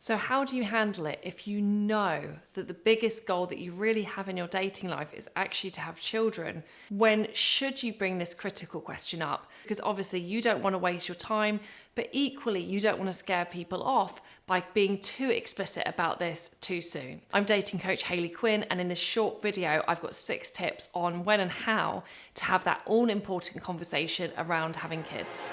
So how do you handle it if you know that the biggest goal that you really have in your dating life is actually to have children? When should you bring this critical question up? Because obviously you don't want to waste your time, but equally you don't want to scare people off by being too explicit about this too soon. I'm dating coach Hayley Quinn, and in this short video, I've got 6 tips on when and how to have that all-important conversation around having kids.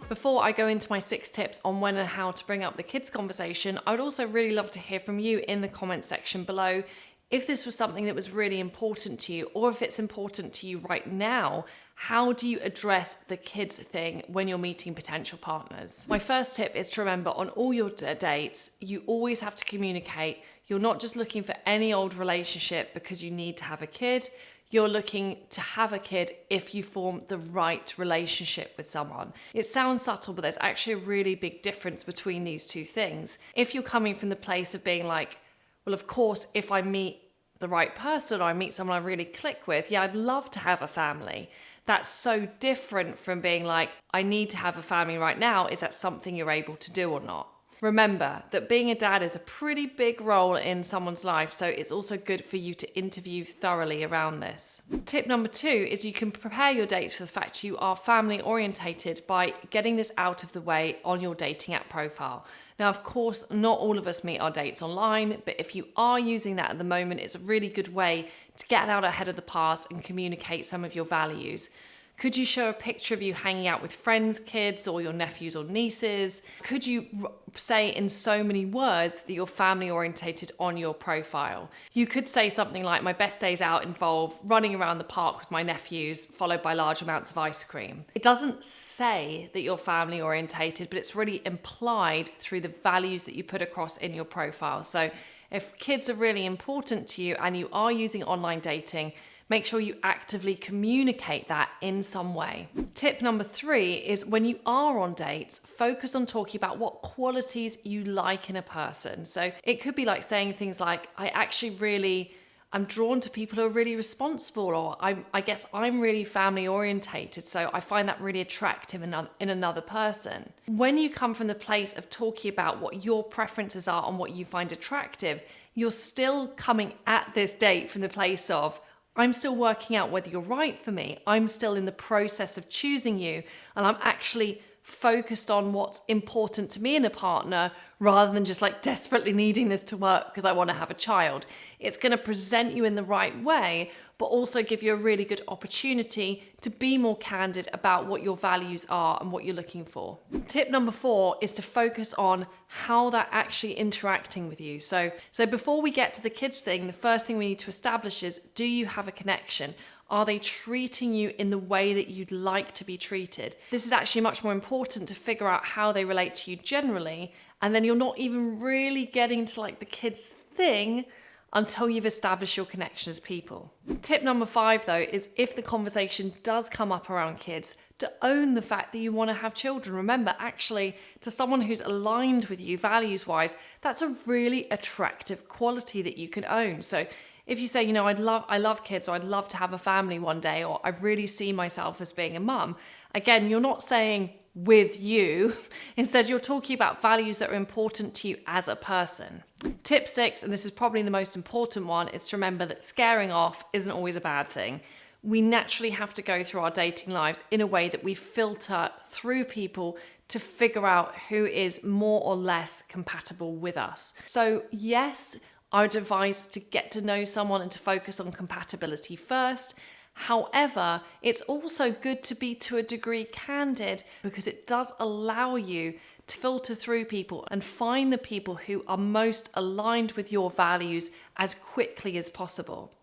Before I go into my 6 tips on when and how to bring up the kids conversation, I would also really love to hear from you in the comment section below if this was something that was really important to you, or if it's important to you right now. How do you address the kids thing when you're meeting potential partners? My first tip is to remember on all your dates, you always have to communicate. You're not just looking for any old relationship because you need to have a kid. You're looking to have a kid if you form the right relationship with someone. It sounds subtle, but there's actually a really big difference between these two things. If you're coming from the place of being like, well, of course, if I meet the right person or I meet someone I really click with, yeah, I'd love to have a family. That's so different from being like, I need to have a family right now. Is that something you're able to do or not? Remember that being a dad is a pretty big role in someone's life, so it's also good for you to interview thoroughly around this. Tip number 2 is you can prepare your dates for the fact you are family orientated by getting this out of the way on your dating app profile. Now, of course, not all of us meet our dates online, but if you are using that at the moment, it's a really good way to get out ahead of the past and communicate some of your values. Could you show a picture of you hanging out with friends' kids or your nephews or nieces? Could you say in so many words that you're family orientated on your profile? You could say something like, my best days out involve running around the park with my nephews, followed by large amounts of ice cream. It doesn't say that you're family orientated, but it's really implied through the values that you put across in your profile. So if kids are really important to you and you are using online dating, make sure you actively communicate that in some way. Tip number 3 is when you are on dates, focus on talking about what qualities you like in a person. So it could be like saying things like, I'm drawn to people who are really responsible, or I guess I'm really family orientated, so I find that really attractive in another person. When you come from the place of talking about what your preferences are and what you find attractive, you're still coming at this date from the place of, I'm still working out whether you're right for me. I'm still in the process of choosing you, and I'm actually focused on what's important to me in a partner rather than just like desperately needing this to work because I want to have a child. It's going to present you in the right way, but also give you a really good opportunity to be more candid about what your values are and what you're looking for. Tip number 4 is to focus on how they're actually interacting with you. So before we get to the kids thing, the first thing we need to establish is, do you have a connection? Are they treating you in the way that you'd like to be treated? This is actually much more important to figure out how they relate to you generally, and then you're not even really getting to like the kids thing until you've established your connection as people. Tip number 5 though is, if the conversation does come up around kids, to own the fact that you want to have children. Remember, actually, to someone who's aligned with you values-wise, that's a really attractive quality that you can own. So if you say, I love kids, or I'd love to have a family one day, or I really see myself as being a mum, again, you're not saying with you. Instead, you're talking about values that are important to you as a person. Tip 6, and this is probably the most important one, is to remember that scaring off isn't always a bad thing. We naturally have to go through our dating lives in a way that we filter through people to figure out who is more or less compatible with us. So yes, I would advise to get to know someone and to focus on compatibility first. However, it's also good to be to a degree candid, because it does allow you to filter through people and find the people who are most aligned with your values as quickly as possible.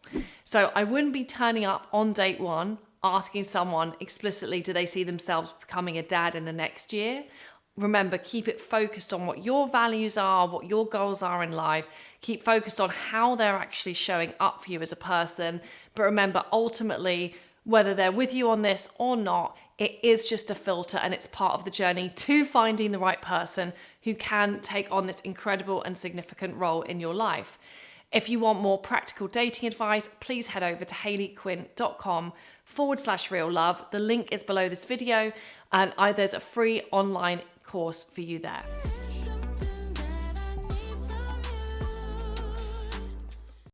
So I wouldn't be turning up on date 1 asking someone explicitly, do they see themselves becoming a dad in the next year? Remember, keep it focused on what your values are, what your goals are in life. Keep focused on how they're actually showing up for you as a person. But remember, ultimately, whether they're with you on this or not, it is just a filter, and it's part of the journey to finding the right person who can take on this incredible and significant role in your life. If you want more practical dating advice, please head over to hayleyquinn.com/real love. The link is below this video, and there's a free online course for you there.